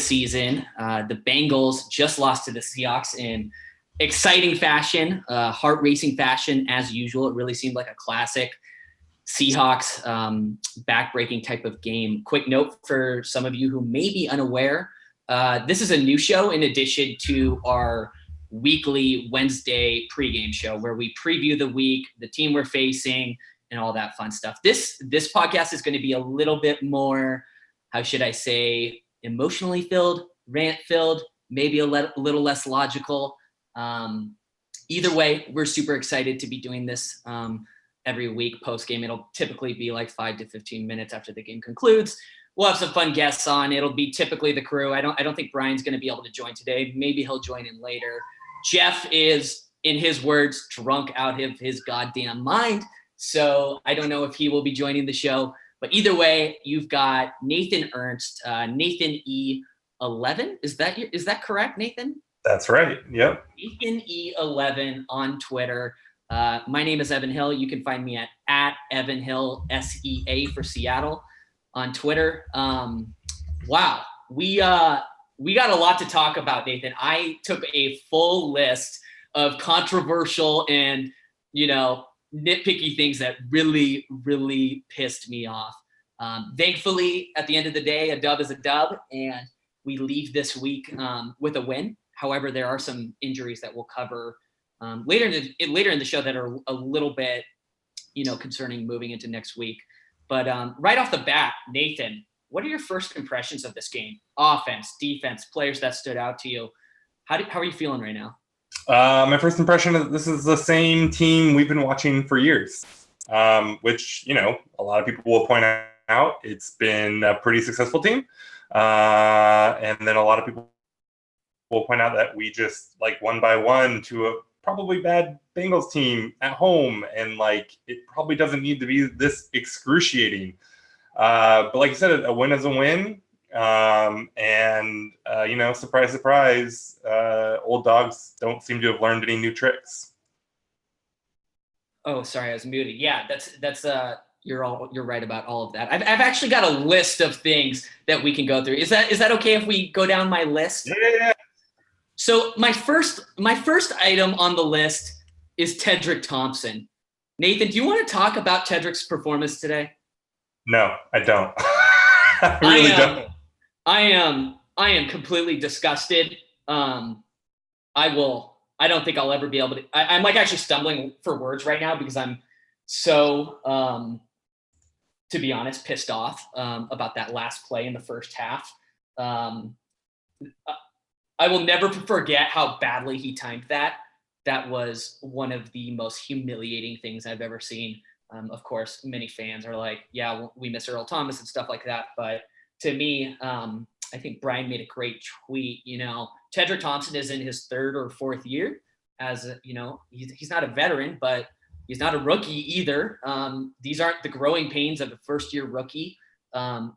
season. The Bengals just lost to the Seahawks in exciting fashion, heart-racing fashion as usual. It really seemed like a classic Seahawks back-breaking type of game. Quick note for some of you who may be unaware, this is a new show in addition to our weekly Wednesday pregame show where we preview the week, the team we're facing, and all that fun stuff. This podcast is going to be a little bit more, how should I say, emotionally filled, rant filled, maybe a little less logical. Either way, we're super excited to be doing this every week post game. It'll typically be like 5 to 15 minutes after the game concludes. We'll have some fun guests on. It'll be typically the crew. I don't think Brian's going to be able to join today. Maybe he'll join in later. Jeff is, in his words, drunk out of his goddamn mind. So I don't know if he will be joining the show. But either way, you've got Nathan Ernst, Nathan E11. Is that correct, Nathan? That's right. Yep. Nathan E11 on Twitter. My name is Evan Hill. You can find me at Evan Hill SEA for Seattle on Twitter. Wow, we got a lot to talk about, Nathan. I took a full list of controversial and nitpicky things that really, really pissed me off. Thankfully, at the end of the day, a dub is a dub, and we leave this week with a win. However, there are some injuries that we'll cover later in the show that are a little bit, concerning moving into next week. But right off the bat, Nathan, what are your first impressions of this game? Offense, defense, players that stood out to you. How are you feeling right now? My first impression is this is the same team we've been watching for years, which, a lot of people will point out. It's been a pretty successful team. And then a lot of people will point out that we just one by one to a probably bad Bengals team at home. And it probably doesn't need to be this excruciating. But like you said, a win is a win. Surprise, surprise, old dogs don't seem to have learned any new tricks. Oh, sorry, I was muted. Yeah, that's you're right about all of that. I've actually got a list of things that we can go through. Is that okay if we go down my list? Yeah. So my first item on the list is Tedrick Thompson. Nathan, do you want to talk about Tedrick's performance today? No, I don't. I really don't. I am completely disgusted. I don't think I'll ever be able to. I'm actually stumbling for words right now because I'm so, to be honest, pissed off about that last play in the first half. I will never forget how badly he timed that. That was one of the most humiliating things I've ever seen. Of course, many fans are like, yeah, we miss Earl Thomas and stuff like that. But to me, I think Brian made a great tweet. Tedrick Thompson is in his third or fourth year he's not a veteran, but he's not a rookie either. These aren't the growing pains of a first-year rookie.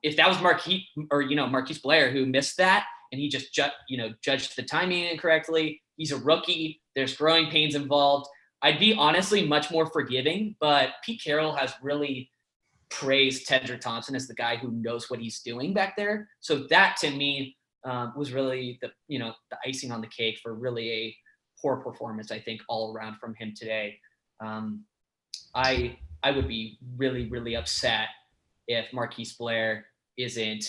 If that was Marquise Blair who missed that and he just judged the timing incorrectly, he's a rookie. There's growing pains involved. I'd be honestly much more forgiving, but Pete Carroll has really praised Tedrick Thompson as the guy who knows what he's doing back there. So that to me was really the icing on the cake for really a poor performance, I think, all around from him today. I would be really, really upset if Marquise Blair isn't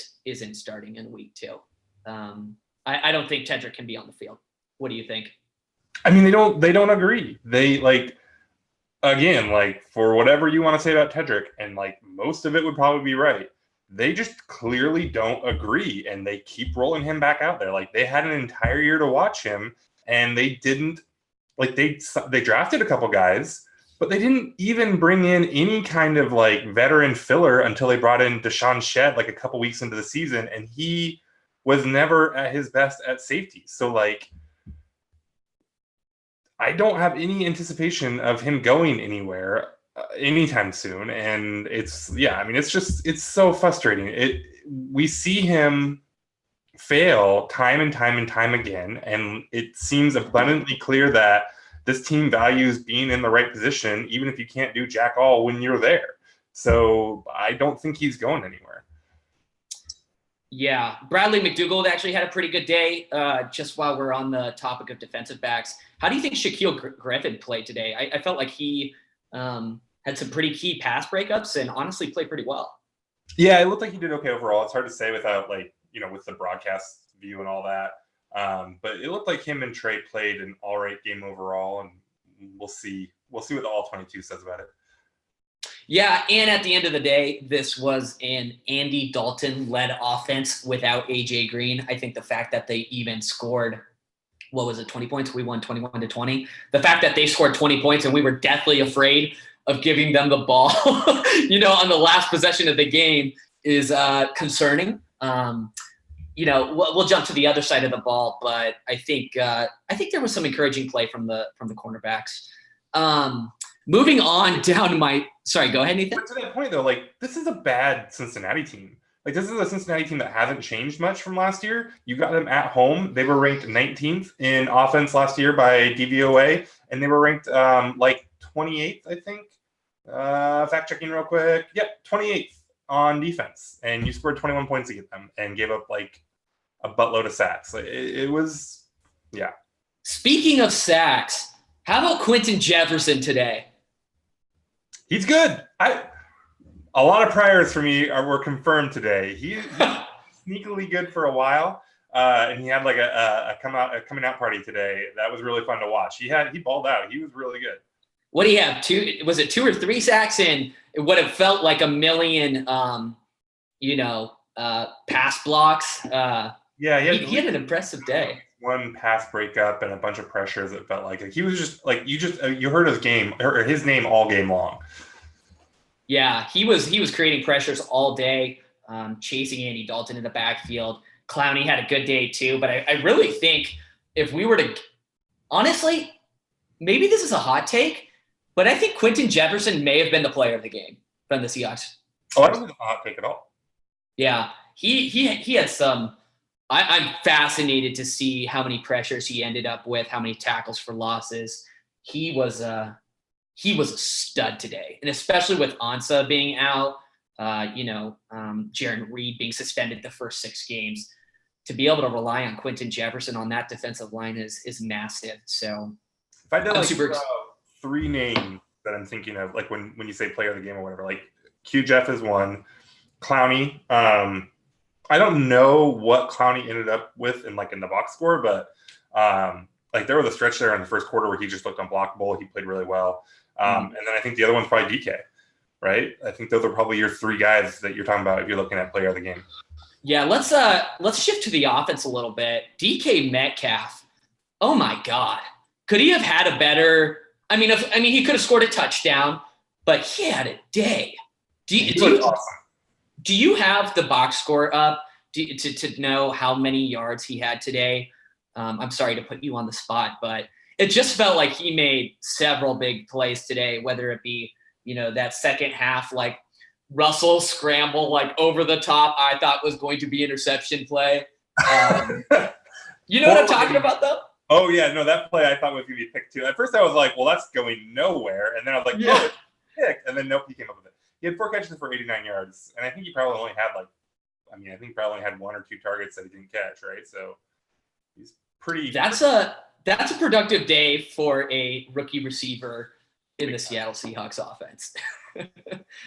starting in week 2. I don't think Tedrick can be on the field. What do you think? I mean, they don't agree. They for whatever you want to say about Tedrick, and most of it would probably be right. They just clearly don't agree, and they keep rolling him back out there. They had an entire year to watch him, and they didn't. They drafted a couple guys, but they didn't even bring in any kind of veteran filler until they brought in Deshaun Shedd a couple weeks into the season, and he was never at his best at safety. So I don't have any anticipation of him going anywhere anytime soon. And it's so frustrating. We see him fail time and time and time again. And it seems abundantly clear that this team values being in the right position, even if you can't do jack all when you're there. So I don't think he's going anywhere. Yeah, Bradley McDougald actually had a pretty good day. Just while we're on the topic of defensive backs, how do you think Shaquille Griffin played today? I felt like he had some pretty key pass breakups and honestly played pretty well. Yeah, it looked like he did okay overall. It's hard to say without with the broadcast view and all that. But it looked like him and Trey played an all right game overall, and we'll see. We'll see what the all 22 says about it. Yeah, and at the end of the day, this was an Andy Dalton-led offense without AJ Green. I think the fact that they even scored, 20 points? We won 21-20. The fact that they scored 20 points and we were deathly afraid of giving them the ball, on the last possession of the game is concerning. We'll jump to the other side of the ball, but I think there was some encouraging play from the cornerbacks. Moving on down to sorry, go ahead, Nathan. But to that point, though, this is a bad Cincinnati team. This is a Cincinnati team that hasn't changed much from last year. You got them at home. They were ranked 19th in offense last year by DVOA, and they were ranked 28th, I think. Fact checking real quick. Yep, 28th on defense, and you scored 21 points to get them and gave up a buttload of sacks. It was, yeah. Speaking of sacks, how about Quentin Jefferson today? He's good. A lot of priors for me were confirmed today. He's sneakily good for a while, and he had a coming out party today. That was really fun to watch. He balled out. He was really good. What do you have? Was it 2 or 3 sacks in what it felt like a million, pass blocks? Yeah, he had an impressive day. One pass breakup and a bunch of pressures. It felt like he was just you heard his name all game long. Yeah, he was creating pressures all day, chasing Andy Dalton in the backfield. Clowney had a good day too, but I really think if we were to, honestly, maybe this is a hot take, but I think Quentin Jefferson may have been the player of the game from the Seahawks. Oh, I don't think it's a hot take at all. Yeah, he had some. I'm fascinated to see how many pressures he ended up with, how many tackles for losses. He was a stud today, and especially with Ansah being out, Jaron Reed being suspended the first 6 games, to be able to rely on Quentin Jefferson on that defensive line is massive. So, if I did 3 names that I'm thinking of, when you say player of the game or whatever, Q Jeff is one, Clowney. I don't know what Clowney ended up with in the box score, but there was a stretch there in the first quarter where he just looked unblockable. He played really well. And then I think the other one's probably DK, right? I think those are probably your 3 guys that you're talking about if you're looking at player of the game. Yeah, let's shift to the offense a little bit. DK Metcalf, oh my God. Could he have had a better – he could have scored a touchdown, but he had a day. Do you have the box score up to know how many yards he had today? I'm sorry to put you on the spot, but it just felt like he made several big plays today, whether it be, that second half, Russell scramble, over the top, I thought was going to be interception play. You know what I'm talking about, though? Oh, yeah. No, that play I thought was going to be pick 2. At first I was like, well, that's going nowhere. And then I was like, yeah. Oh, it's pick. And then nope, he came up with it. He had 4 catches for 89 yards. And I think he probably only had I think probably only had 1 or 2 targets that he didn't catch, right? So he's pretty. That's a productive day for a rookie receiver in the Seattle Seahawks offense.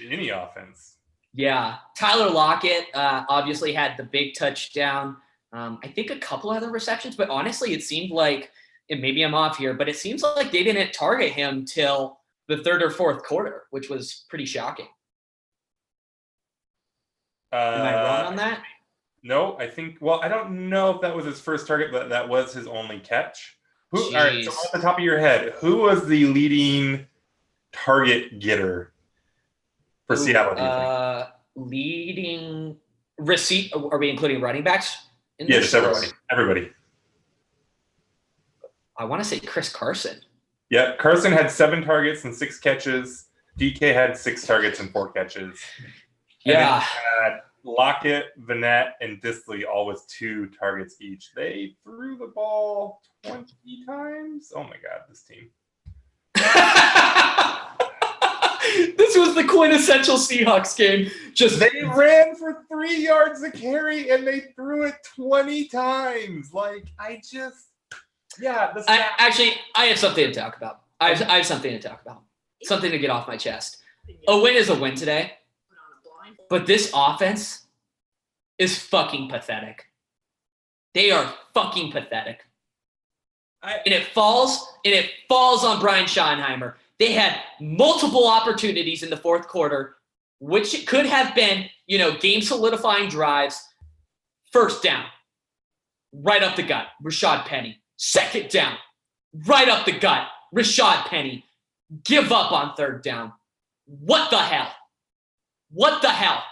Any offense. Yeah. Tyler Lockett obviously had the big touchdown. I think a couple other receptions, but honestly, it seemed like, and maybe I'm off here, but it seems like they didn't target him till the 3rd or 4th quarter, which was pretty shocking. Am I wrong on that? No, I think. Well, I don't know if that was his first target, but that was his only catch. All right, so off the top of your head, who was the leading target getter for Seattle? Do you think? Leading receipt. Are we including running backs? Yeah, just everybody. I want to say Chris Carson. Yeah, Carson had 7 targets and 6 catches. DK had 6 targets and 4 catches. Yeah. And Lockett, Vanette, and Disley all with 2 targets each. They threw the ball 20 times. Oh my God, this team. This was the quintessential Seahawks game. Just they ran for 3 yards a carry and they threw it 20 times. Like, I have something to talk about. I have something to talk about. Something to get off my chest. A win is a win today. But this offense is fucking pathetic. They are fucking pathetic. And it falls on Brian Schottenheimer. They had multiple opportunities in the fourth quarter, which could have been, game solidifying drives. First down, right up the gut, Rashad Penny. Second down, right up the gut, Rashad Penny. Give up on third down. What the hell? What the hell?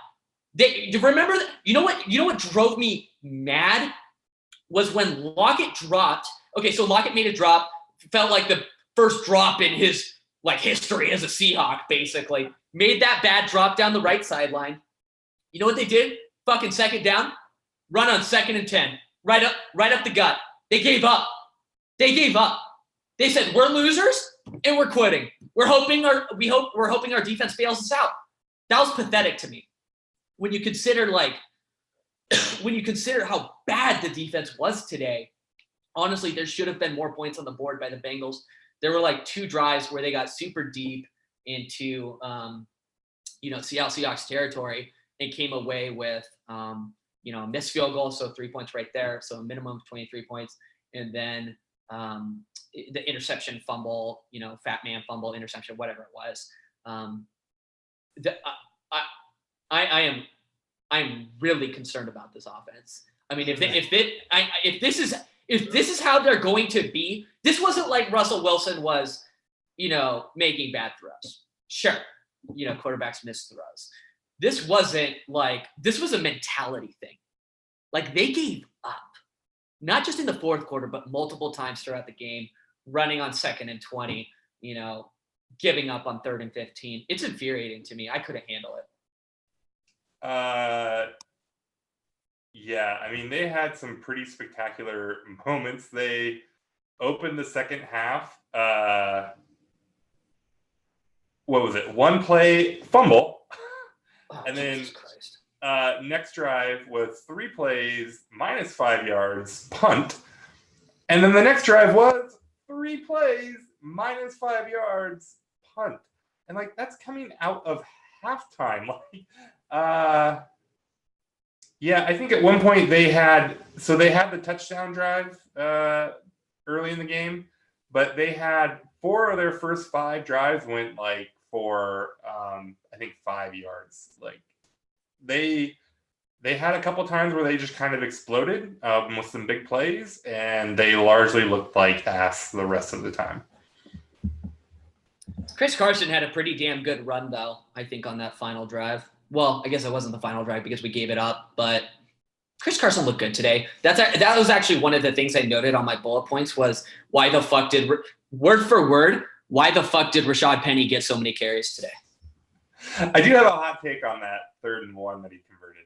Remember, you know what drove me mad was when Lockett dropped. Okay, so Lockett made a drop, felt like the first drop in his history as a Seahawk, basically. Made that bad drop down the right sideline. You know what they did? Fucking second down, run on 2nd and 10. Right up the gut. They gave up. They said, we're losers and we're quitting. We're hoping our defense bails us out. That was pathetic to me. When you consider how bad the defense was today, honestly, there should have been more points on the board by the Bengals. There were 2 drives where they got super deep into, Seattle Seahawks territory and came away with, a missed field goal. So 3 points right there. So a minimum of 23 points. And then the interception fumble, fat man fumble, interception, whatever it was. I'm really concerned about this offense. I mean, if this is how they're going to be, this wasn't like Russell Wilson was, making bad throws. Sure, quarterbacks miss throws. This was a mentality thing. They gave up, not just in the fourth quarter, but multiple times throughout the game, running on 2nd and 20, giving up on 3rd and 15. It's infuriating to me. I couldn't handle it. Yeah, I mean, they had some pretty spectacular moments. They opened the second half. What was it? 1 play fumble. And then next drive was 3 plays, -5 yards, punt. And then the next drive was 3 plays, -5 yards, punt. And that's coming out of halftime. Yeah, I think at one point they had the touchdown drive early in the game, but they had 4 of their first 5 drives went for I think 5 yards. They had a couple times where they just kind of exploded with some big plays, and they largely looked like ass the rest of the time. Chris Carson had a pretty damn good run, though, I think, on that final drive. Well, I guess it wasn't the final drive because we gave it up, but Chris Carson looked good today. That was actually one of the things I noted on my bullet points was why the fuck did Rashad Penny get so many carries today? I do have a hot take on that 3rd and 1 that he converted.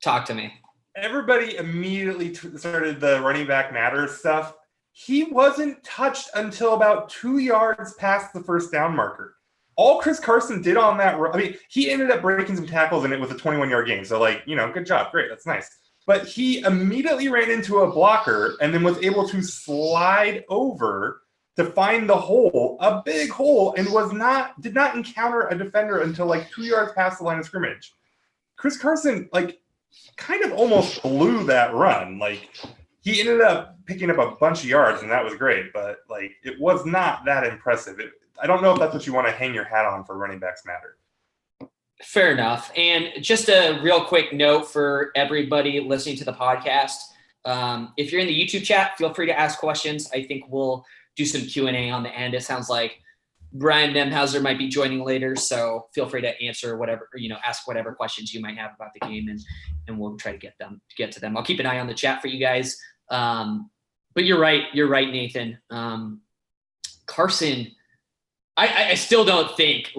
Talk to me. Everybody immediately started the running back matters stuff. He wasn't touched until about 2 yards past the first down marker. All Chris Carson did on that run, I mean, he ended up breaking some tackles in it with a 21-yard gain. So, good job. Great. That's nice. But he immediately ran into a blocker and then was able to slide over to find the hole, a big hole, and did not encounter a defender until 2 yards past the line of scrimmage. Chris Carson, kind of almost blew that run. He ended up picking up a bunch of yards, and that was great. But, it was not that impressive. I don't know if that's what you want to hang your hat on for running backs matter. Fair enough. And just a real quick note for everybody listening to the podcast. If you're in the YouTube chat, feel free to ask questions. I think we'll do some Q&A on the end. It sounds like Brian Nemhauser might be joining later, so feel free to answer whatever, ask whatever questions you might have about the game, and we'll try to get to them. I'll keep an eye on the chat for you guys. But you're right, Nathan. Carson, I still don't think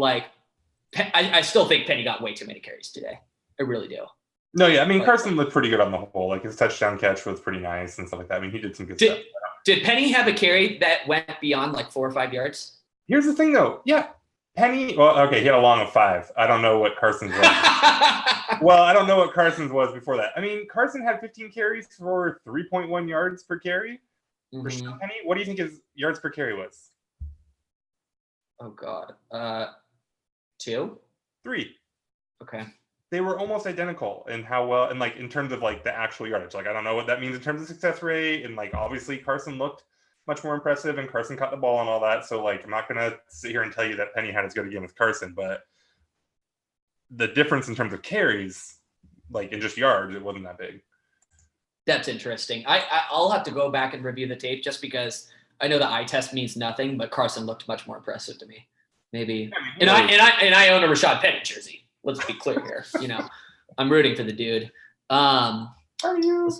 I still think Penny got way too many carries today. I really do. No, yeah. I mean, Carson looked pretty good on the whole. His touchdown catch was pretty nice and stuff like that. I mean, he did some good stuff. Did Penny have a carry that went beyond 4 or 5 yards? Here's the thing, though. Yeah, Penny, well, okay, he had a long of 5. I don't know what Carson's was. Well, I don't know what Carson's was before that. I mean, Carson had 15 carries for 3.1 yards per carry. Rashad Penny, what do you think his yards per carry was? Oh God, 2, 3. Okay. They were almost identical in how well, and like in terms of like the actual yardage. Like I don't know what that means in terms of success rate, and like obviously Carson looked much more impressive, and Carson caught the ball and all that. So like I'm not gonna sit here and tell you that Penny had as good a game as Carson, but the difference in terms of carries, like in just yards, it wasn't that big. That's interesting. I'll have to go back and review the tape just because I know the eye test means nothing, but Carson looked much more impressive to me. Maybe, and I own a Rashad Penny jersey. Let's be clear here. I'm rooting for the dude. Are you?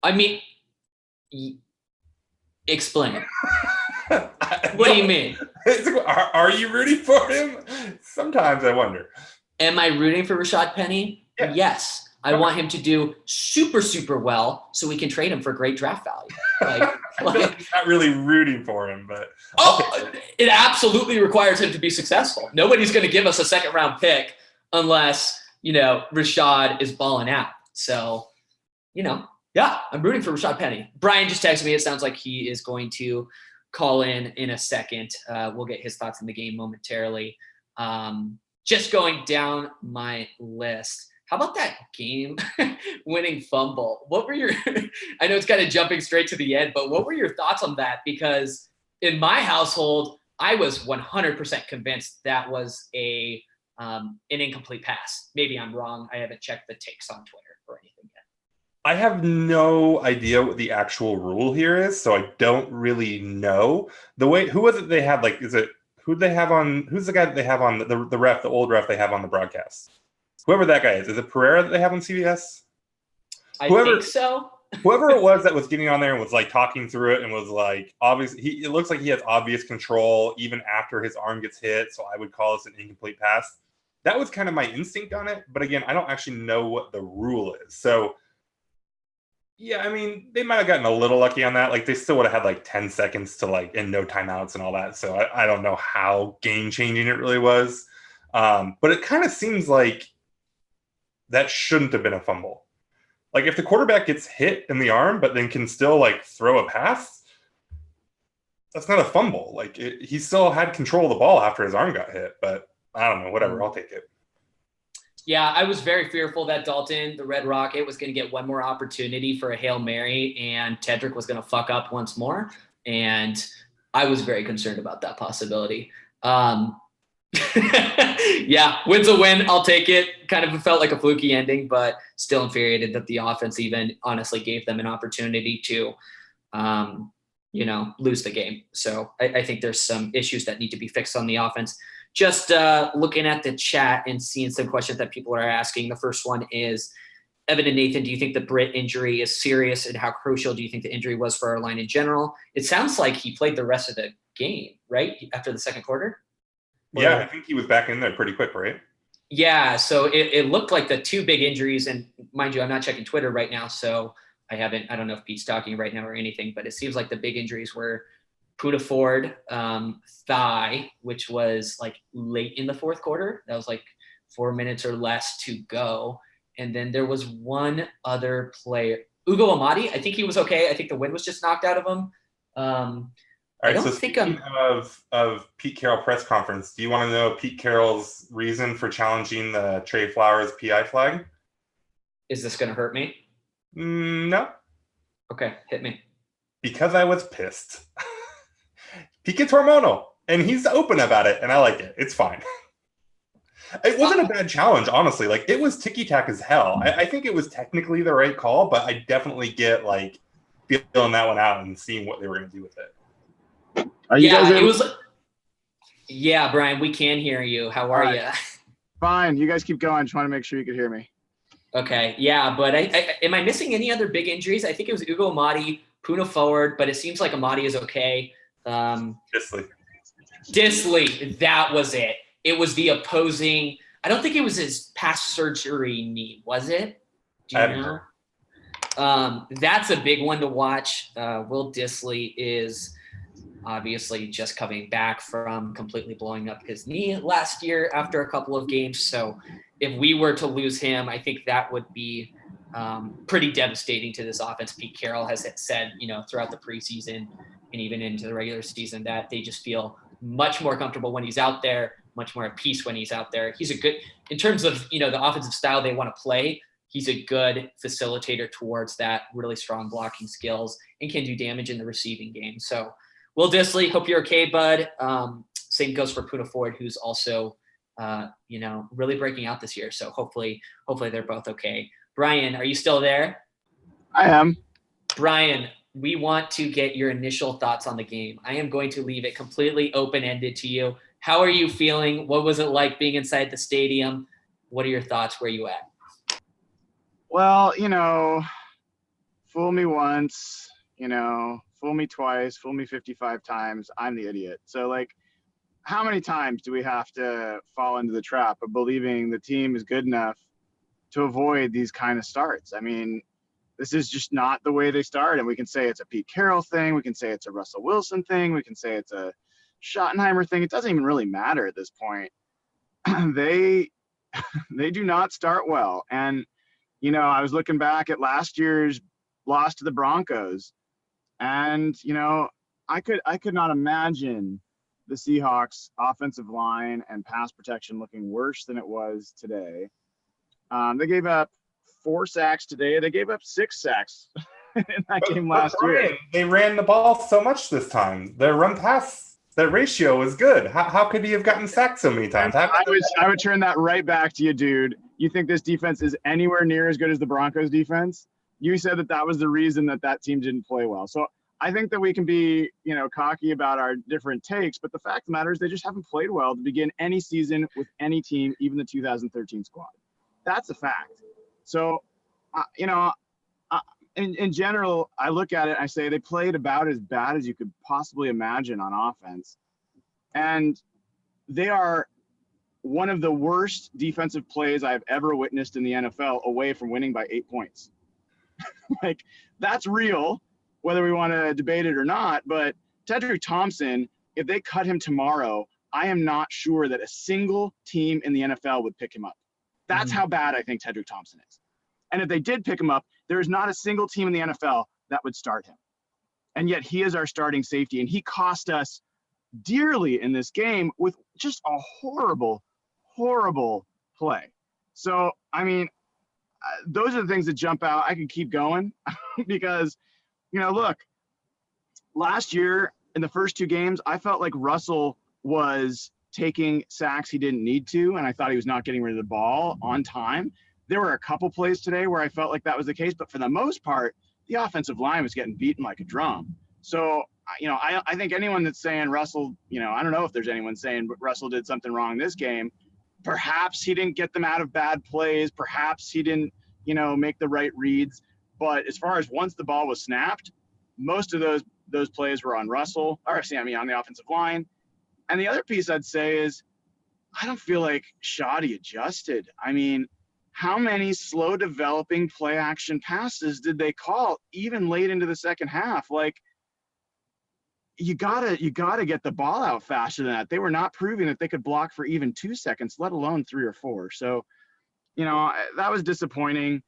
I mean, explain. What do you mean? Are you rooting for him? Sometimes I wonder. Am I rooting for Rashad Penny? Yeah. Yes. I want him to do super, super well so we can trade him for great draft value. Like not really rooting for him, but it absolutely requires him to be successful. Nobody's going to give us a second round pick unless, Rashad is balling out. So, yeah, I'm rooting for Rashad Penny. Brian just texted me. It sounds like he is going to call in a second. We'll get his thoughts in the game momentarily. Just going down my list. How about that game winning fumble? What were your, I know it's kind of jumping straight to the end, but what were your thoughts on that? Because in my household, I was 100% convinced that was an incomplete pass. Maybe I'm wrong. I haven't checked the takes on Twitter or anything yet. I have no idea what the actual rule here is, so I don't really know. Who was it they had? Like, who's the guy that they have on the ref, the old ref they have on the broadcast? Whoever that guy is it Pereira that they have on CBS? I think so. Whoever it was that was getting on there and was like talking through it and was like, obviously, it looks like he has obvious control even after his arm gets hit. So I would call this an incomplete pass. That was kind of my instinct on it. But again, I don't actually know what the rule is. So yeah, I mean, they might have gotten a little lucky on that. Like they still would have had like 10 seconds to and no timeouts and all that. So I don't know how game changing it really was. But it kind of seems like that shouldn't have been a fumble. Like if the quarterback gets hit in the arm, but then can still throw a pass, that's not a fumble. Like he still had control of the ball after his arm got hit, but I don't know, whatever, I'll take it. Yeah, I was very fearful that Dalton, the Red Rocket, was going to get one more opportunity for a Hail Mary and Tedrick was going to fuck up once more. And I was very concerned about that possibility. Yeah, win's a win. I'll take it. Kind of felt like a fluky ending, but still infuriated that the offense even honestly gave them an opportunity to, lose the game. So I think there's some issues that need to be fixed on the offense. Just looking at the chat and seeing some questions that people are asking. The first one is, Evan and Nathan, do you think the Britt injury is serious, and how crucial do you think the injury was for our line in general? It sounds like he played the rest of the game, right? After the second quarter? Yeah, I think he was back in there pretty quick, right? Yeah, so it looked like the two big injuries, and mind you, I'm not checking Twitter right now, so I don't know if Pete's talking right now or anything, but it seems like the big injuries were Poona Ford, thigh, which was late in the fourth quarter. That was 4 minutes or less to go. And then there was one other player, Ugo Amadi. I think he was okay. I think the wind was just knocked out of him. All right, so speaking of Pete Carroll press conference, do you want to know Pete Carroll's reason for challenging the Trey Flowers PI flag? Is this going to hurt me? No. Okay, hit me. Because I was pissed. Pete gets hormonal, and he's open about it, and I like it. It's fine. It wasn't a bad challenge, honestly. It was ticky-tack as hell. I think it was technically the right call, but I definitely get, feeling that one out and seeing what they were going to do with it. Yeah, Brian, we can hear you. How are you? Fine. You guys keep going. Just want to make sure you could hear me. Okay. Yeah, but am I missing any other big injuries? I think it was Ugo Amadi, Poona Forward, but it seems like Amadi is okay. Disley. That was it. It was the opposing. I don't think it was his past surgery knee, was it? Do you know? That's a big one to watch. Will Disley is obviously just coming back from completely blowing up his knee last year after a couple of games. So if we were to lose him, I think that would be pretty devastating to this offense. Pete Carroll has said, throughout the preseason and even into the regular season, that they just feel much more comfortable when he's out there, much more at peace when he's out there. He's a good, in terms of, the offensive style they want to play, he's a good facilitator towards that, really strong blocking skills, and can do damage in the receiving game. So Will Dissly, hope you're okay, bud. Same goes for Puna Ford, who's also, really breaking out this year. So hopefully they're both okay. Brian, are you still there? I am. Brian, we want to get your initial thoughts on the game. I am going to leave it completely open-ended to you. How are you feeling? What was it like being inside the stadium? What are your thoughts? Where are you at? Well, fool me once, fool me twice, fool me 55 times. I'm the idiot. So, how many times do we have to fall into the trap of believing the team is good enough to avoid these kind of starts? I mean, this is just not the way they start. And we can say it's a Pete Carroll thing. We can say it's a Russell Wilson thing. We can say it's a Schottenheimer thing. It doesn't even really matter at this point. They do not start well. And, I was looking back at last year's loss to the Broncos, and, I could not imagine the Seahawks offensive line and pass protection looking worse than it was today. They gave up 4 sacks today. They gave up 6 sacks in that game last year. They ran the ball so much this time. Their run pass, their ratio was good. How could he have gotten sacked so many times? I would turn that right back to you, dude. You think this defense is anywhere near as good as the Broncos defense? You said that was the reason that team didn't play well. So I think that we can be, cocky about our different takes, but the fact of the matter is they just haven't played well to begin any season with any team, even the 2013 squad. That's a fact. So, in general, I look at it and I say they played about as bad as you could possibly imagine on offense. And they are one of the worst defensive plays I've ever witnessed in the NFL away from winning by 8 points. That's real, whether we want to debate it or not. But Tedrick Thompson, if they cut him tomorrow, I am not sure that a single team in the NFL would pick him up. That's how bad I think Tedrick Thompson is. And if they did pick him up, there is not a single team in the NFL that would start him. And yet he is our starting safety, and he cost us dearly in this game with just a horrible, horrible play. So, those are the things that jump out. I could keep going because, look, last year in the first 2 games, I felt like Russell was taking sacks he didn't need to, and I thought he was not getting rid of the ball on time. There were a couple plays today where I felt like that was the case, but for the most part, the offensive line was getting beaten like a drum. So, I think anyone that's saying Russell, I don't know if there's anyone saying Russell did something wrong this game. Perhaps he didn't get them out of bad plays. Perhaps he didn't, make the right reads. But as far as once the ball was snapped, most of those plays were on Russell, on the offensive line. And the other piece I'd say is I don't feel like Shoddy adjusted. How many slow developing play action passes did they call even late into the second half? You gotta get the ball out faster than that. They were not proving that they could block for even 2 seconds, let alone 3 or 4. So, that was disappointing.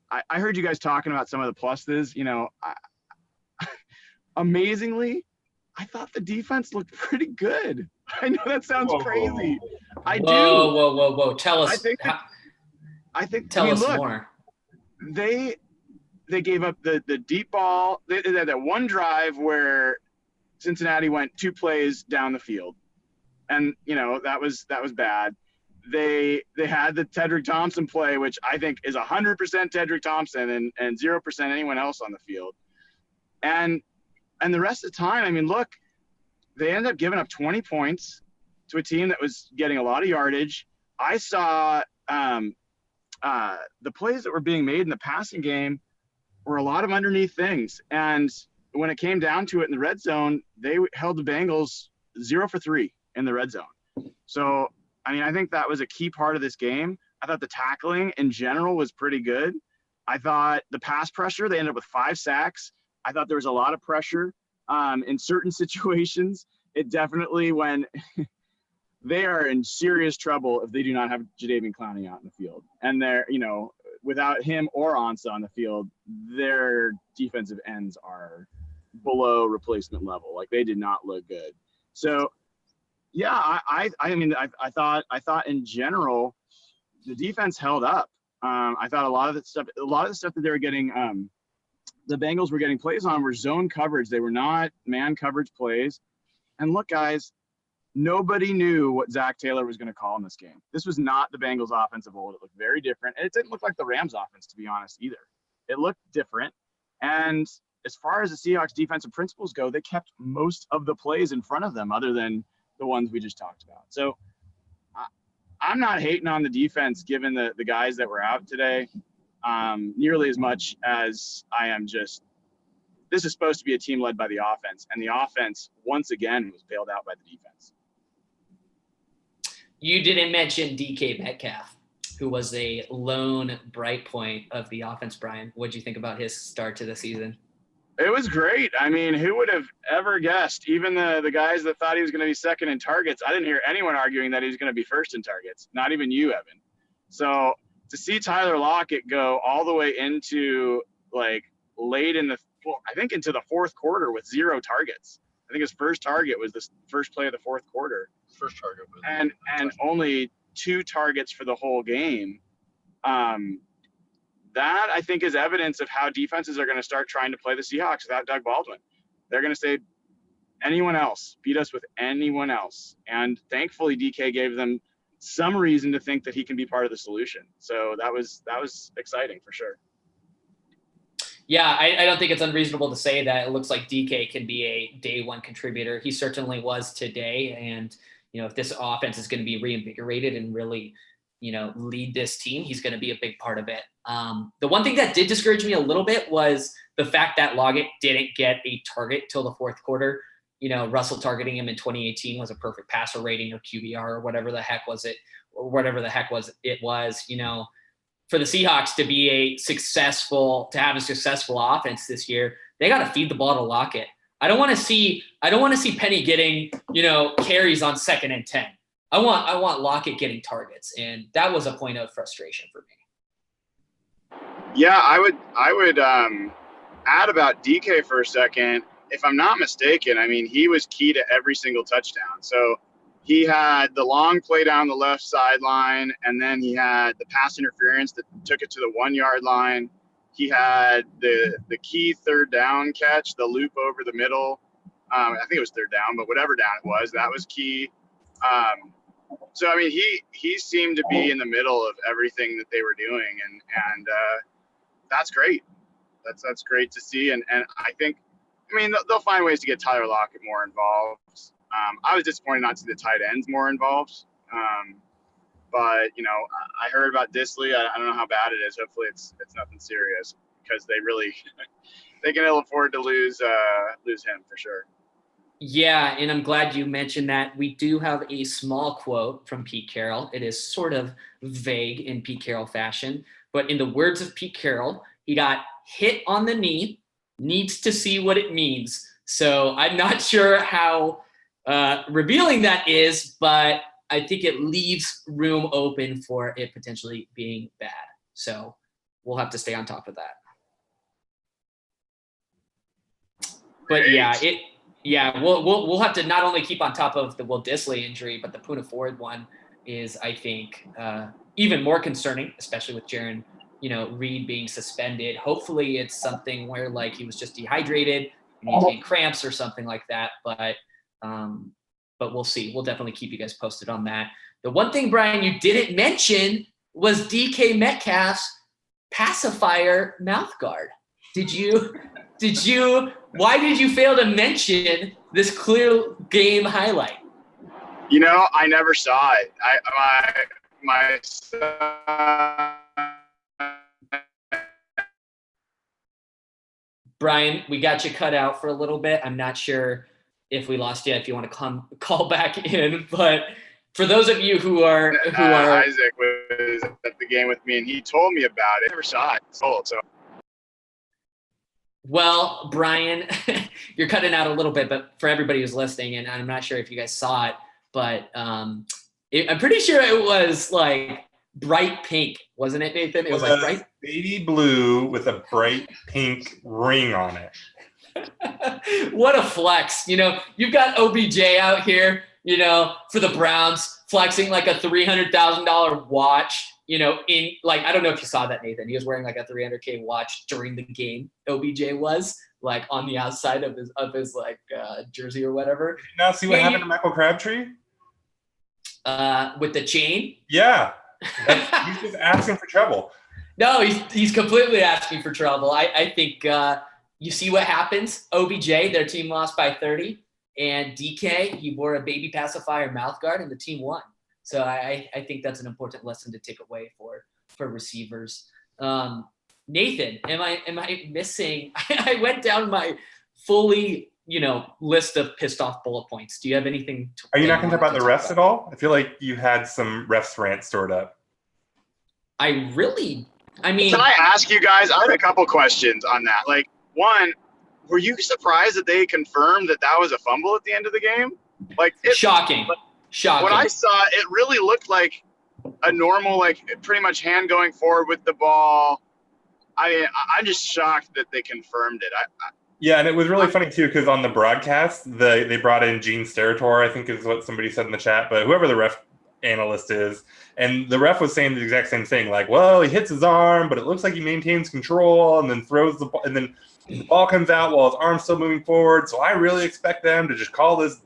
I heard you guys talking about some of the pluses. Amazingly, I thought the defense looked pretty good. I know that sounds crazy. I do. Whoa. Tell us. Tell us more. They gave up the deep ball. They had that one drive where Cincinnati went 2 plays down the field, and that was bad. They had the Tedrick Thompson play, which I think is 100% Tedrick Thompson and 0% anyone else on the field. And the rest of the time, look, they ended up giving up 20 points to a team that was getting a lot of yardage. I saw the plays that were being made in the passing game were a lot of underneath things. And when it came down to it in the red zone, they held the Bengals 0 for 3 in the red zone. So, I think that was a key part of this game. I thought the tackling in general was pretty good. I thought the pass pressure, they ended up with 5 sacks. I thought there was a lot of pressure in certain situations. It definitely, when they are in serious trouble if they do not have Jadeveon Clowney out in the field. And they're, without him or Ansah on the field, their defensive ends are below replacement level. Like, they did not look good. So, yeah, I thought in general, the defense held up. I thought a lot of the stuff that they were getting, the Bengals were getting plays on were zone coverage. They were not man coverage plays. And look, guys, nobody knew what Zach Taylor was going to call in this game. This was not the Bengals offense of old. It looked very different. And it didn't look like the Rams offense, to be honest, either. It looked different. And as far as the Seahawks defensive principles go, they kept most of the plays in front of them other than the ones we just talked about. So I'm not hating on the defense given the guys that were out today nearly as much as I am just – this is supposed to be a team led by the offense. And the offense, once again, was bailed out by the defense. You didn't mention DK Metcalf, who was a lone bright point of the offense, Brian. What did you think about his start to the season? It was great. I mean, who would have ever guessed? Even the guys that thought he was going to be second in targets, I didn't hear anyone arguing that he was going to be first in targets, not even you, Evan. So to see Tyler Lockett go all the way into, like, late in the – I think into the fourth quarter with 0 targets. I think his first target was the first play of the fourth quarter. First target was and only 2 targets for the whole game. That, I think, is evidence of how defenses are going to start trying to play the Seahawks without Doug Baldwin. They're going to say, anyone else, beat us with anyone else. And thankfully, DK gave them some reason to think that he can be part of the solution. So that was exciting for sure. Yeah, I don't think it's unreasonable to say that it looks like DK can be a day one contributor. He certainly was today. And, if this offense is going to be reinvigorated and really, lead this team, he's going to be a big part of it. The one thing that did discourage me a little bit was the fact that Lockett didn't get a target till the fourth quarter. Russell targeting him in 2018 was a perfect passer rating or QBR or whatever the heck was it, or whatever the heck was it was, for the Seahawks to have a successful offense this year, they got to feed the ball to Lockett. I don't want to see Penny getting, carries on 2nd and 10. I want Lockett getting targets, and that was a point of frustration for me. Yeah, I would add about DK for a second. If I'm not mistaken, I mean, he was key to every single touchdown. So he had the long play down the left sideline, and then he had the pass interference that took it to the 1-yard line. He had the key third down catch, the loop over the middle. I think it was third down, but whatever down it was, that was key. So, I mean, he seemed to be in the middle of everything that they were doing, and that's great. That's great to see. And I think, they'll find ways to get Tyler Lockett more involved. I was disappointed not to see the tight ends more involved. But, I heard about Disley. I don't know how bad it is. Hopefully it's nothing serious, because they can ill afford to lose him for sure. Yeah, and I'm glad you mentioned that. We do have a small quote from Pete Carroll. It is sort of vague in Pete Carroll fashion, but in the words of Pete Carroll, he got hit on the knee, needs to see what it means. So I'm not sure how revealing that is, but I think it leaves room open for it potentially being bad. So we'll have to stay on top of that. But we'll have to not only keep on top of the Will Disley injury, but the Poona Ford one is, I think, even more concerning, especially with Jaron, Reed being suspended. Hopefully it's something where, like, he was just dehydrated and he's getting cramps or something like that. But we'll see. We'll definitely keep you guys posted on that. The one thing, Brian, you didn't mention was DK Metcalf's pacifier mouth guard. Why did you fail to mention this clear game highlight? I never saw it. My Brian, we got you cut out for a little bit. I'm not sure if we lost you, if you want to call back in, but for those of you who are Isaac was at the game with me, and he told me about it. I never saw it. So well, Brian, you're cutting out a little bit, but for everybody who's listening, and I'm not sure if you guys saw it, but I'm pretty sure it was like bright pink, wasn't it, Nathan? It was like bright baby blue with a bright pink ring on it. What a flex. You've got OBJ out here, for the Browns, flexing like a $300,000 watch, in like, I don't know if you saw that, Nathan. He was wearing like a $300K watch during the game. OBJ was like on the outside of his like jersey or whatever. Did you not see what happened to Michael Crabtree? With the chain? Yeah. He's just asking for trouble. No, he's completely asking for trouble. I think you see what happens. OBJ, their team lost by 30. And DK, he wore a baby pacifier mouth guard, and the team won. So I think that's an important lesson to take away for receivers. Nathan, am I missing? I went down my fully, list of pissed off bullet points. Do you have anything? Are you not going to talk about the refs at all? I feel like you had some refs rant stored up. I mean, can I ask you guys? I have a couple questions on that. Like, one, were you surprised that they confirmed that was a fumble at the end of the game? Like, shocking. When I saw it, it really looked like a normal, like, pretty much hand going forward with the ball. I'm just shocked that they confirmed it. Yeah, and it was really funny too because on the broadcast, they brought in Gene Steratore, I think is what somebody said in the chat, but whoever the ref analyst is, and the ref was saying the exact same thing, like, well, he hits his arm, but it looks like he maintains control, and then throws the ball, and then the ball comes out while his arm's still moving forward. So I really expect them to just call this,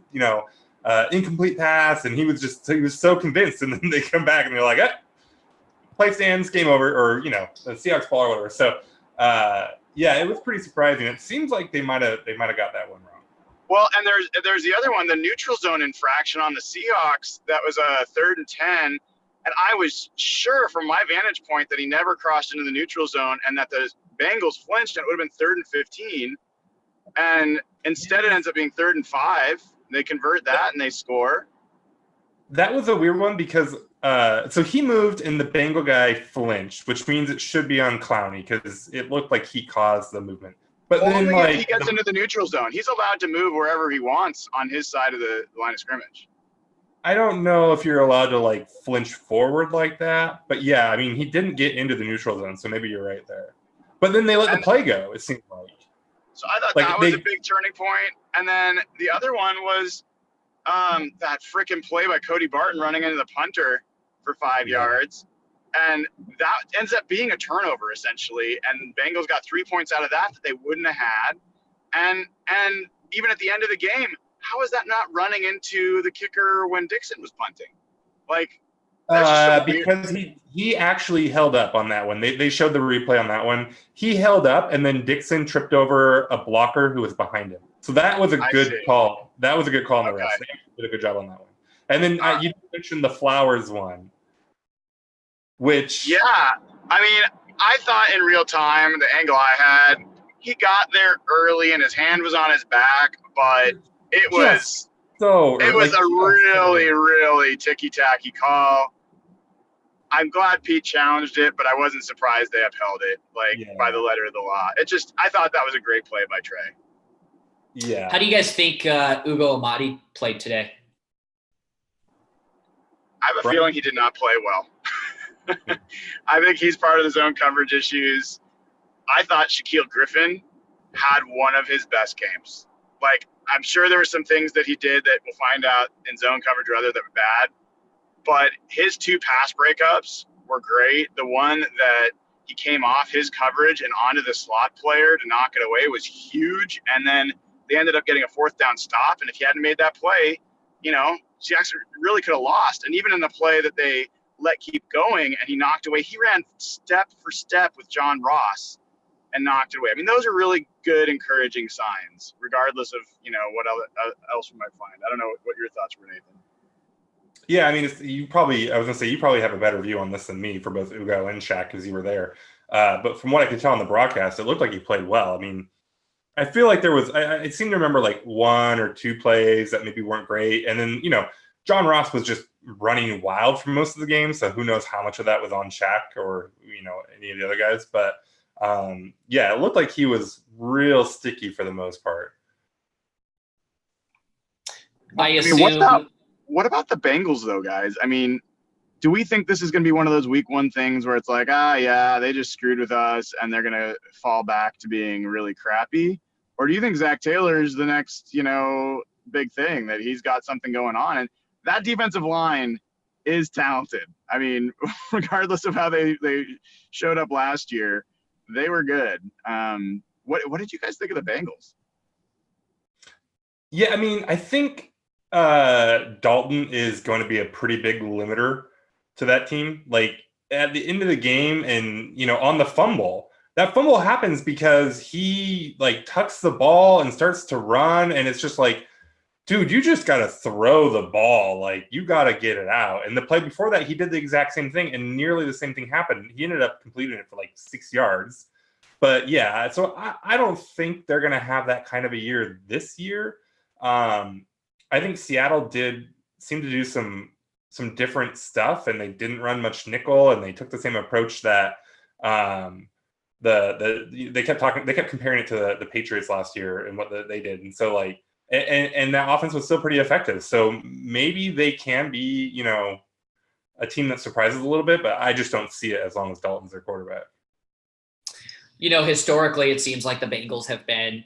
incomplete pass, and he was so convinced, and then they come back and they're like, play stands, game over, or the Seahawks ball or whatever. So yeah, it was pretty surprising. It seems like they might have got that one wrong. Well, and there's the other one, the neutral zone infraction on the Seahawks. That was a 3rd and 10, and I was sure from my vantage point that he never crossed into the neutral zone, and that the Bengals flinched, and it would have been 3rd and 15. And instead, it ends up being 3rd and 5. They convert that and they score. That was a weird one because so he moved and the Bengal guy flinched, which means it should be on Clowney because it looked like he caused the movement. But only then, if he gets into the neutral zone. He's allowed to move wherever he wants on his side of the line of scrimmage. I don't know if you're allowed to flinch forward like that, but yeah, I mean, he didn't get into the neutral zone, so maybe you're right there. But then they let the play go, it seemed like. So I thought that was a big turning point. And then the other one was that freaking play by Cody Barton running into the punter for 5 yards. And that ends up being a turnover, essentially. And Bengals got 3 points out of that they wouldn't have had. And even at the end of the game, how is that not running into the kicker when Dixon was punting? Because he actually held up on that one. They showed the replay on that one. He held up, and then Dixon tripped over a blocker who was behind him. So that was a good call. That was a good call on the rest. They did a good job on that one. And then you mentioned the Flowers one, which... Yeah. I mean, I thought in real time, the angle I had, he got there early and his hand was on his back, but it was... It was a really, really ticky-tacky call. I'm glad Pete challenged it, but I wasn't surprised they upheld it, by the letter of the law. I thought that was a great play by Trey. Yeah. How do you guys think Ugo Amadi played today? I have a feeling he did not play well. I think he's part of the zone coverage issues. I thought Shaquille Griffin had one of his best games. I'm sure there were some things that he did that we'll find out in zone coverage or other that were bad, but his 2 pass breakups were great. The one that he came off his coverage and onto the slot player to knock it away was huge. And then they ended up getting a 4th down stop. And if he hadn't made that play, Seahawks really could have lost. And even in the play that they let keep going and he knocked away, he ran step for step with John Ross and knocked it away. I mean, those are really good, encouraging signs, regardless of, what else we might find. I don't know what your thoughts were, Nathan. Yeah, I mean, you probably have a better view on this than me for both Ugo and Shaq because you were there. But from what I could tell on the broadcast, it looked like he played well. I mean, I feel like there was – I seem to remember 1 or 2 plays that maybe weren't great. And then, John Ross was just running wild for most of the game, so who knows how much of that was on Shaq or, any of the other guys. But, yeah, it looked like he was real sticky for the most part. I I mean, assume. what about the Bengals though, guys? I mean, do we think this is going to be one of those week one things where it's like, yeah, they just screwed with us and they're going to fall back to being really crappy? Or do you think Zach Taylor is the next, big thing, that he's got something going on? And that defensive line is talented. I mean, regardless of how they showed up last year, they were good. What did you guys think of the Bengals? Yeah, I mean, I think Dalton is going to be a pretty big limiter to that team. Like at the end of the game, and on the fumble, that fumble happens because he like tucks the ball and starts to run, and it's just like, dude, you just got to throw the ball. Like you got to get it out. And the play before that, he did the exact same thing, and nearly the same thing happened. He ended up completing it for like 6 yards. But yeah, so I don't think they're going to have that kind of a year this year. I think Seattle did seem to do some different stuff, and they didn't run much nickel, and they took the same approach that they kept comparing it to the Patriots last year and what they did, and so like and that offense was still pretty effective. So maybe they can be a team that surprises a little bit, but I just don't see it as long as Dalton's their quarterback. Historically, it seems like the Bengals have been,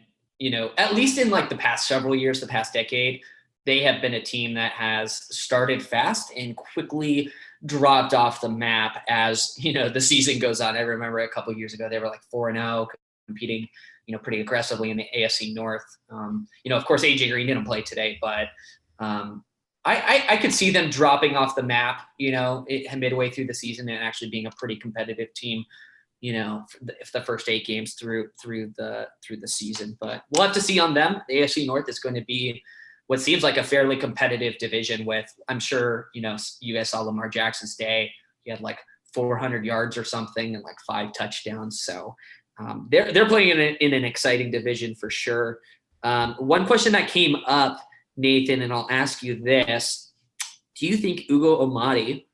at least in like the past several years, the past decade, they have been a team that has started fast and quickly dropped off the map as, the season goes on. I remember a couple of years ago, they were like 4-0, competing, pretty aggressively in the AFC North. Of course, AJ Green didn't play today, but I could see them dropping off the map, midway through the season and actually being a pretty competitive team, if the first 8 games through the season. But we'll have to see on them. The AFC North is going to be what seems like a fairly competitive division with, I'm sure, you guys saw Lamar Jackson's day. He had like 400 yards or something and like 5 touchdowns. So they're playing in an exciting division for sure. One question that came up, Nathan, and I'll ask you this. Do you think Ugo Amadi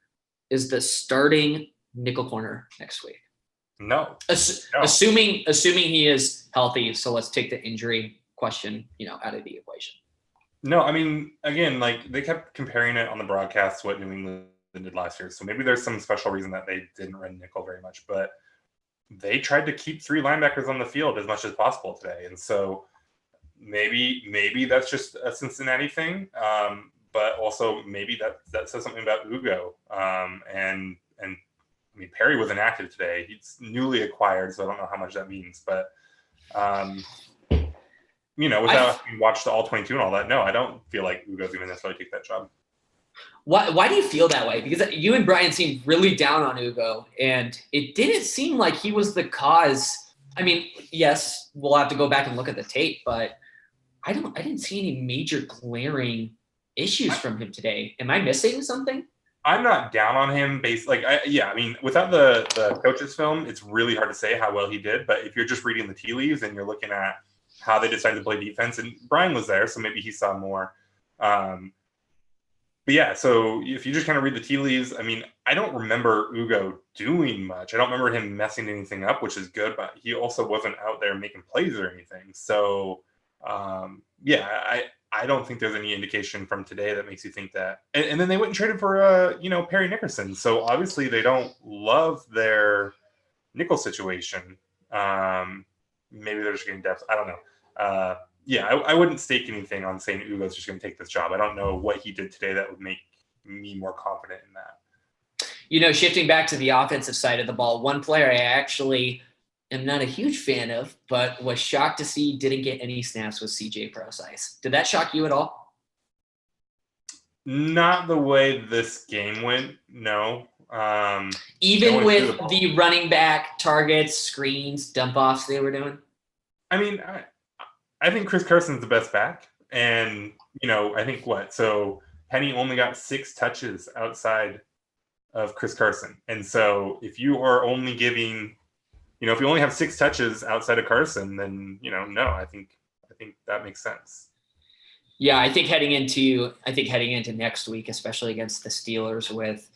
is the starting nickel corner next week? No. Assuming he is healthy. So let's take the injury question, out of the equation. No, I mean, again, like they kept comparing it on the broadcast to what New England did last year. So maybe there's some special reason that they didn't run nickel very much, but they tried to keep 3 linebackers on the field as much as possible today. And so maybe that's just a Cincinnati thing. But also maybe that says something about Ugo. And I mean, Perry was inactive today. He's newly acquired, so I don't know how much that means. But, without having watched the All-22 and all that, no, I don't feel like Ugo's going to necessarily take that job. Why do you feel that way? Because you and Brian seemed really down on Ugo, and it didn't seem like he was the cause. I mean, yes, we'll have to go back and look at the tape, but I didn't see any major glaring issues from him today. Am I missing something? I'm not down on him I mean, without the coach's film, it's really hard to say how well he did. But if you're just reading the tea leaves and you're looking at how they decided to play defense, and Brian was there, so maybe he saw more. But yeah, so if you just kind of read the tea leaves, I mean, I don't remember Ugo doing much. I don't remember him messing anything up, which is good, but he also wasn't out there making plays or anything. So I don't think there's any indication from today that makes you think that. And then they went and traded for Perry Nickerson. So obviously they don't love their nickel situation. Maybe they're just getting depth. I don't know. I wouldn't stake anything on saying Ugo's just going to take this job. I don't know what he did today that would make me more confident in that. Shifting back to the offensive side of the ball, one player I actually am not a huge fan of, but was shocked to see didn't get any snaps with CJ Procise. Did that shock you at all? Not the way this game went, no. Even with the running back targets, screens, dump offs they were doing? I mean, I think Chris Carson's the best back. And, I think so Penny only got 6 touches outside of Chris Carson. And so if you are only giving, if you only have 6 touches outside of Carson, then, no, I think that makes sense. Yeah, I think heading into next week, especially against the Steelers with,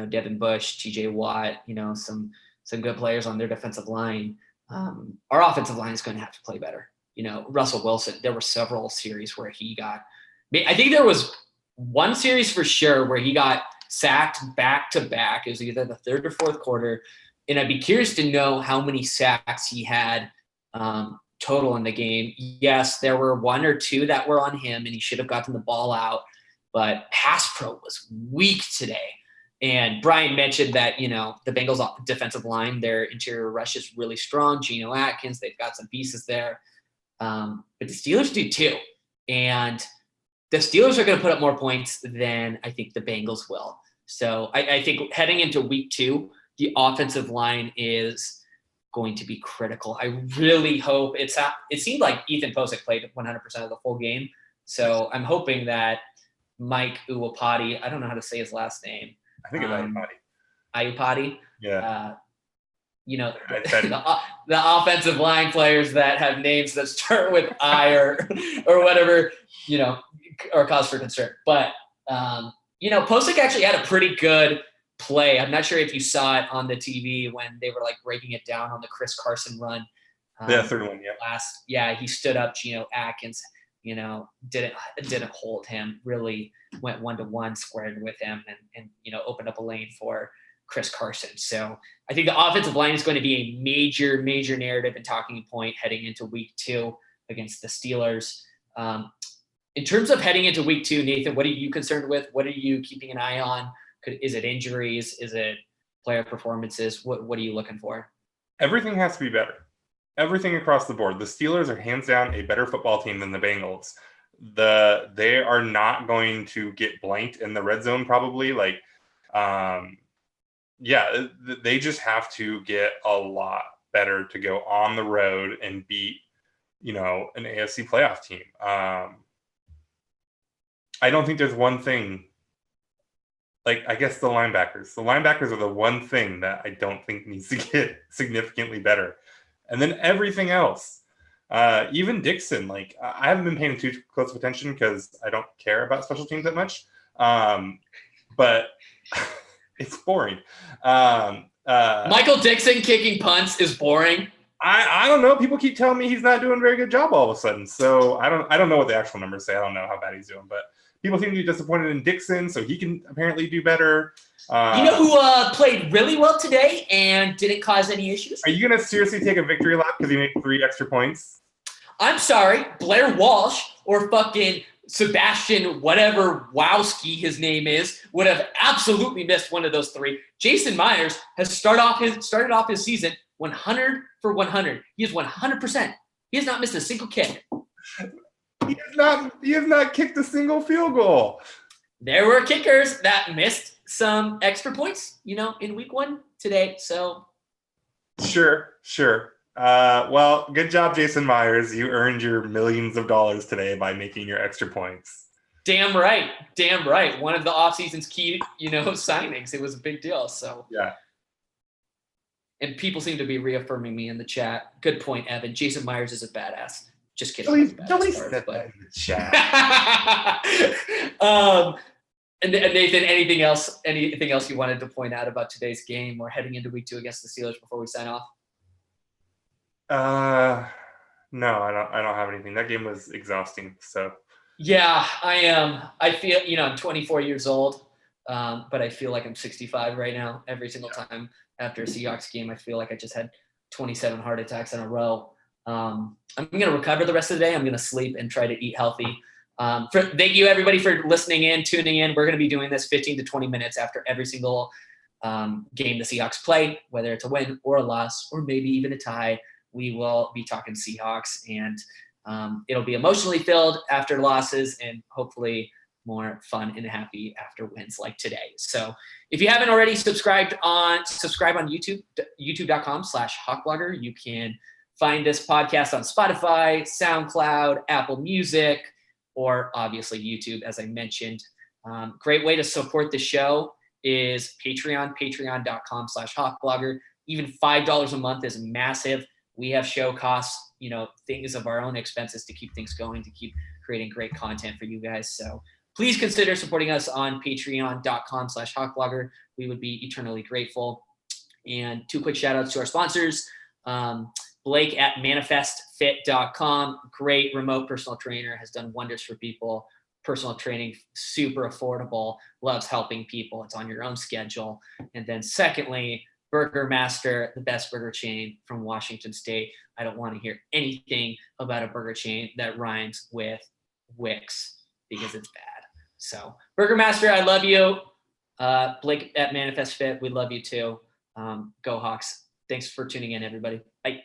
Devin Bush, TJ Watt, some good players on their defensive line, our offensive line is going to have to play better. Russell Wilson, there were several series where he got I think there was one series for sure where he got sacked back to back. It was either the third or fourth quarter. And I'd be curious to know how many sacks he had total in the game. Yes, there were one or two that were on him, and he should have gotten the ball out. But pass pro was weak today. And Brian mentioned that, the Bengals defensive line, their interior rush is really strong. Geno Atkins, they've got some pieces there. But the Steelers do too. And the Steelers are going to put up more points than I think the Bengals will. So I think heading into week 2, the offensive line is going to be critical. I really hope it seemed like Ethan Posick played 100% of the full game. So I'm hoping that Mike Uwapati, I don't know how to say his last name. I think it's Iupati. Yeah. The offensive line players that have names that start with I or whatever, or cause for concern. But, Posick actually had a pretty good play. I'm not sure if you saw it on the TV when they were like breaking it down on the Chris Carson run. Third one, yeah. He stood up Geno Atkins, didn't hold him, really went 1-to-1, squared with him and opened up a lane for Chris Carson. So I think the offensive line is going to be a major, major narrative and talking point heading into week 2 against the Steelers. In terms of heading into week 2, Nathan, what are you concerned with? What are you keeping an eye on? Is it injuries? Is it player performances? What are you looking for? Everything has to be better. Everything across the board. The Steelers are hands down a better football team than the Bengals. They are not going to get blanked in the red zone probably. They just have to get a lot better to go on the road and beat, an AFC playoff team. I don't think there's one thing. I guess the linebackers. The linebackers are the one thing that I don't think needs to get significantly better. And then everything else, even Dixon, I haven't been paying too close of attention because I don't care about special teams that much. But it's boring. Michael Dixon kicking punts is boring. I don't know. People keep telling me he's not doing a very good job all of a sudden. So I don't know what the actual numbers say. I don't know how bad he's doing, but people seem to be disappointed in Dixon, so he can apparently do better. You know who played really well today and didn't cause any issues? Are you going to seriously take a victory lap because he made 3 extra points? I'm sorry, Blair Walsh or fucking Sebastian whatever Wowski his name is would have absolutely missed one of those 3. Jason Myers has started off his season 100 for 100. He is 100%. He has not missed a single kick. He has not kicked a single field goal. There were kickers that missed some extra points, in week 1 today. So Sure. Well, good job, Jason Myers. You earned your millions of dollars today by making your extra points. Damn right. One of the offseason's key, signings. It was a big deal. So yeah. And people seem to be reaffirming me in the chat. Good point, Evan. Jason Myers is a badass. Just kidding. Don't said that in the chat. And Nathan, anything else you wanted to point out about today's game or heading into week 2 against the Steelers before we sign off? No, I don't have anything. That game was exhausting. So yeah, I am. I feel, I'm 24 years old, but I feel like I'm 65 right now. Every single time after a Seahawks game, I feel like I just had 27 heart attacks in a row. I'm going to recover the rest of the day. I'm going to sleep and try to eat healthy. Thank you everybody for listening in, tuning in. We're going to be doing this 15 to 20 minutes after every single game the Seahawks play, whether it's a win or a loss, or maybe even a tie. We will be talking Seahawks, and it'll be emotionally filled after losses and hopefully more fun and happy after wins like today. So if you haven't already, subscribe on YouTube, youtube.com/hawkblogger. You can find this podcast on Spotify, SoundCloud, Apple Music, or obviously YouTube, as I mentioned. Great way to support the show is Patreon, patreon.com/hawkblogger. Even $5 a month is massive. We have show costs, things of our own expenses to keep things going, to keep creating great content for you guys. So please consider supporting us on patreon.com/hawkblogger. We would be eternally grateful. And 2 quick shout outs to our sponsors. Blake at manifestfit.com, great remote personal trainer, has done wonders for people personal training, super affordable, loves helping people. It's on your own schedule. And then secondly, Burger Master, the best burger chain from Washington State. I don't want to hear anything about a burger chain that rhymes with Wix because it's bad. So Burger Master, I love you. Blake at Manifest Fit, we love you too. Go Hawks. Thanks for tuning in, everybody. Bye.